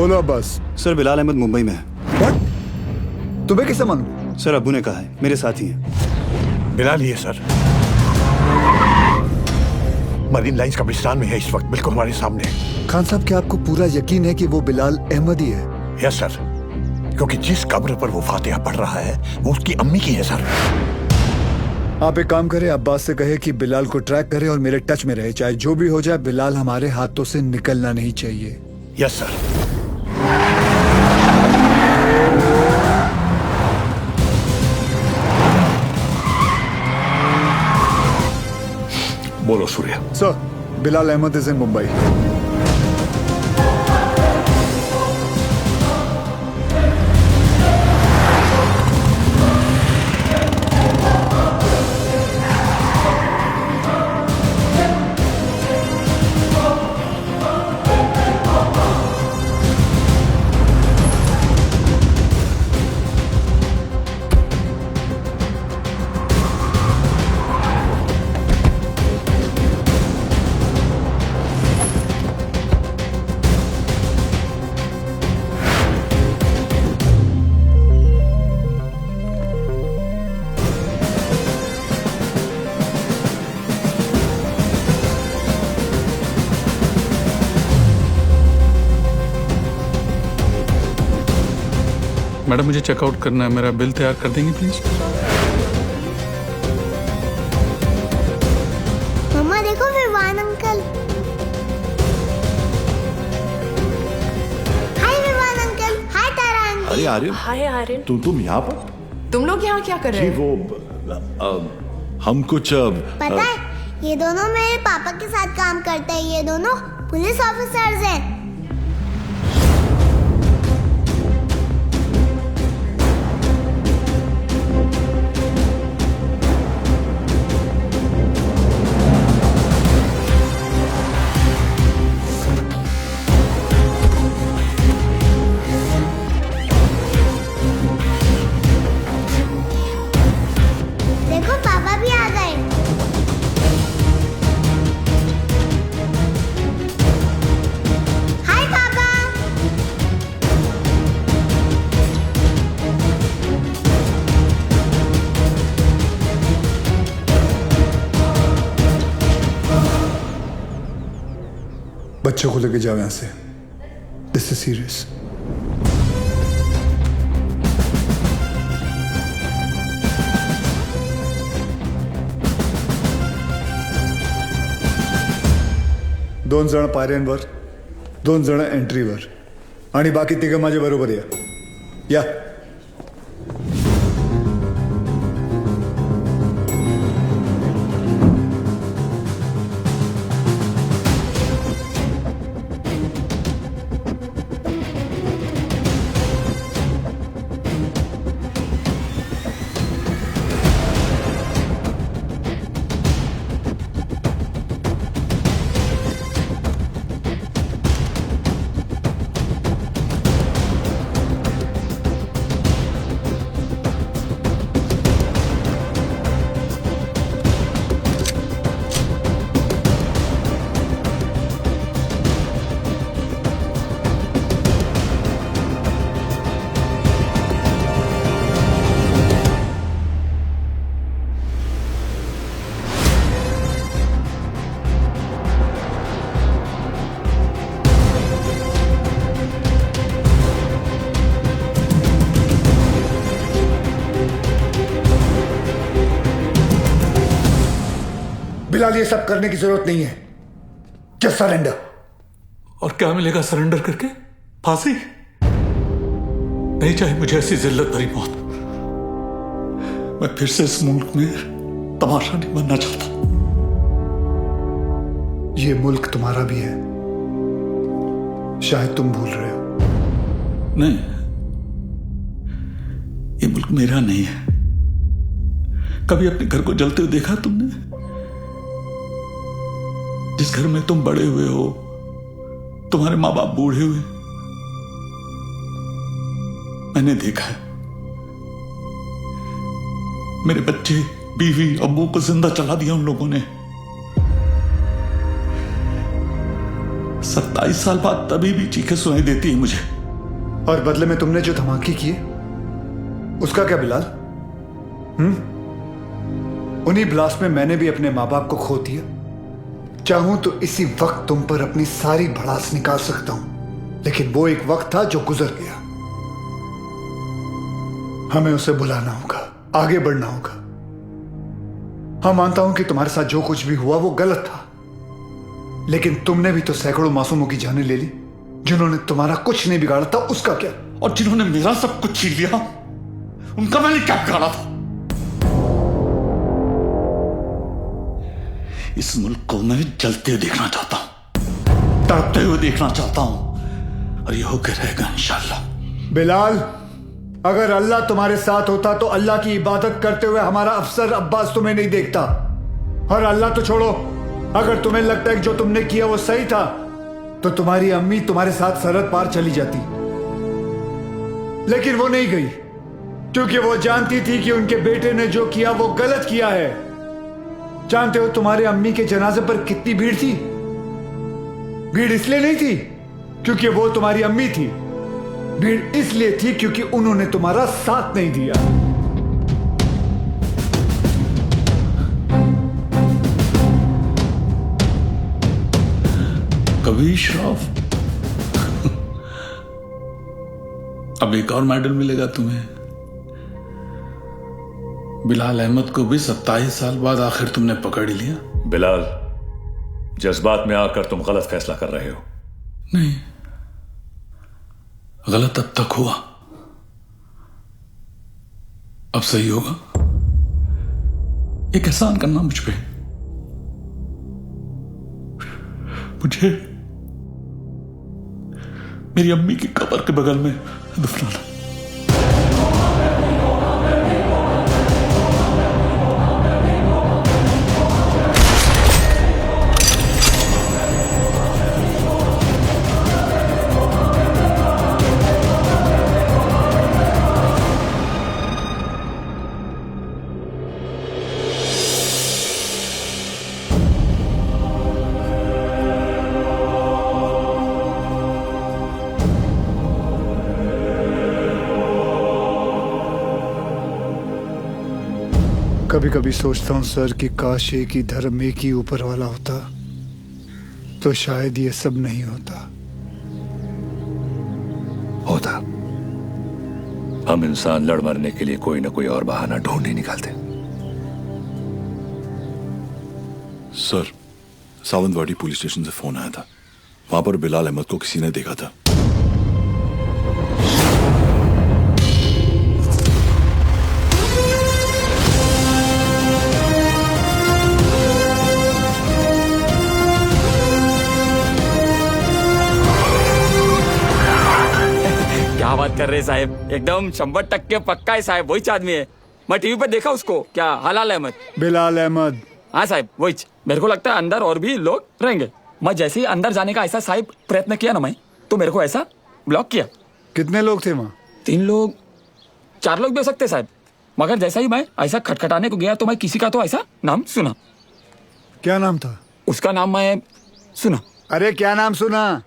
बोलो अब्बास। सर बिलाल अहमद मुंबई में है। व्हाट? तुम्हें कैसे मालूम? सर अब्बू ने कहा है, मेरे साथी हैं। बिलाल ही है सर, मरीन लाइंस कब्रिस्तान में है इस वक्त, बिल्कुल हमारे सामने। खान साहब, क्या आपको पूरा यकीन है कि वो बिलाल अहमद ही है? यस सर, क्योंकि जिस कब्र पर वो फातिहा पढ़ रहा है वो उसकी अम्मी की है सर। आप एक काम करें, अब्बास से कहे कि बिलाल को ट्रैक करे और मेरे टच में रहे। चाहे जो भी हो जाए, बिलाल हमारे हाथों से निकलना नहीं चाहिए। Yes sir. बोलो Surya. Sir, Bilal Ahmed is in Mumbai. Madam मुझे चेकआउट करना है, मेरा बिल तैयार कर देंगे प्लीज? मम्मा देखो विवान अंकल। हाय विवान अंकल। हाय तारा आंटी। अरे आर्यन, हाय आर्यन, तुम यहाँ पर? तुम लोग यहाँ क्या कर रहे जी हो? वो हम कुछ पता है, ये दोनों मेरे पापा के साथ काम करते हैं। ये दोनों पुलिस ऑफिसर्स हैं। देखो पापा भी आ गए। हाय पापा। बच्चों को लेके जाओ यहाँ से। This is serious. दोन जण पायऱ्यांवर, दोन जण एंट्रीवर आणि बाकी तिघं माझ्या बरोबर या। बिलाल, ये सब करने की जरूरत नहीं है। Just surrender. और क्या मिलेगा सरेंडर करके? फांसी? नहीं चाहिए मुझे ऐसी जिल्लत भरी मौत। मैं फिर से इस मुल्क में तमाशा नहीं बनना चाहता। ये मुल्क तुम्हारा भी है, शायद तुम भूल रहे हो। नहीं, ये मुल्क मेरा नहीं है। कभी अपने घर को जलते हुए देखा तुमने? जिस घर में तुम बड़े हुए हो, तुम्हारे माँ बाप बूढ़े हुए, मैंने देखा है। मेरे बच्चे, बीवी, अब्बू को जिंदा चला दिया उन लोगों ने। 27 साल बाद तभी भी चीखें सुनाई देती है मुझे। और बदले में तुमने जो धमाके किए उसका क्या बिलाल? उन्हीं ब्लास्ट में मैंने भी अपने माँ बाप को खो दिया। चाहूं तो इसी वक्त तुम पर अपनी सारी भड़ास निकाल सकता हूं, लेकिन वो एक वक्त था जो गुजर गया। हमें उसे बुलाना होगा, आगे बढ़ना होगा। हाँ, मानता हूं कि तुम्हारे साथ जो कुछ भी हुआ वो गलत था, लेकिन तुमने भी तो सैकड़ों मासूमों की जानें ले ली। जिन्होंने तुम्हारा कुछ नहीं बिगाड़ा था उसका क्या? और जिन्होंने मेरा सब कुछ छीन लिया उनका मैंने क्या बिगाड़ा था? इस मुल्क को मैं जलते हुए देखना चाहता हूं, तड़पते हुए देखना चाहता हूं, और ये होकर रहेगा इंशाल्लाह। बिलाल, अगर अल्लाह तुम्हारे साथ होता तो अल्लाह की इबादत करते हुए हमारा अफसर अब्बास तुम्हें नहीं देखता। और अल्लाह तो छोड़ो, अगर तुम्हें लगता है कि जो तुमने किया वो सही था तो तुम्हारी अम्मी तुम्हारे साथ सरहद पार चली जाती, लेकिन वो नहीं गई, क्योंकि वो जानती थी कि उनके बेटे ने जो किया वो गलत किया है। जानते हो तुम्हारे अम्मी के जनाजे पर कितनी भीड़ थी? भीड़ इसलिए नहीं थी क्योंकि वो तुम्हारी अम्मी थी, भीड़ इसलिए थी क्योंकि उन्होंने तुम्हारा साथ नहीं दिया। कभी श्रॉफ अब एक और मेडल मिलेगा तुम्हें। बिलाल अहमद को भी 27 साल बाद आखिर तुमने पकड़ ही लिया। बिलाल, जज्बात में आकर तुम गलत फैसला कर रहे हो। नहीं, गलत अब तक हुआ, अब सही होगा। एक एहसान करना मुझ पे, मुझे मेरी अम्मी की कब्र के बगल में दफनाना। कभी कभी सोचता हूं सर कि काश एक ही धर्म, एक ही ऊपर वाला होता तो शायद ये सब नहीं होता। हम इंसान लड़ मरने के लिए कोई ना कोई और बहाना ढूंढ ही निकालते। सर, सावंतवाड़ी पुलिस स्टेशन से फोन आया था। वहां पर बिलाल अहमद को किसी ने देखा था। क्या बात कर रहे साहब, एकदम 100% पक्का है साहब, वही आदमी है। मैं टीवी पर देखा उसको। क्या हलाल अहमद? बिलाल अहमद। हाँ साहब, वही। मेरे को लगता है अंदर और भी लोग रहेंगे। मैं जैसे ही अंदर जाने का ऐसा साहब प्रयत्न किया ना मैं, तो मेरे को ऐसा ब्लॉक किया। कितने लोग थे वहाँ? 3 लोग, 4 लोग भी हो सकते साहब, मगर जैसा ही मैं ऐसा खटखटाने को गया तो मैं किसी का तो ऐसा नाम सुना। क्या नाम था उसका नाम मैं सुना। अरे क्या नाम सुना?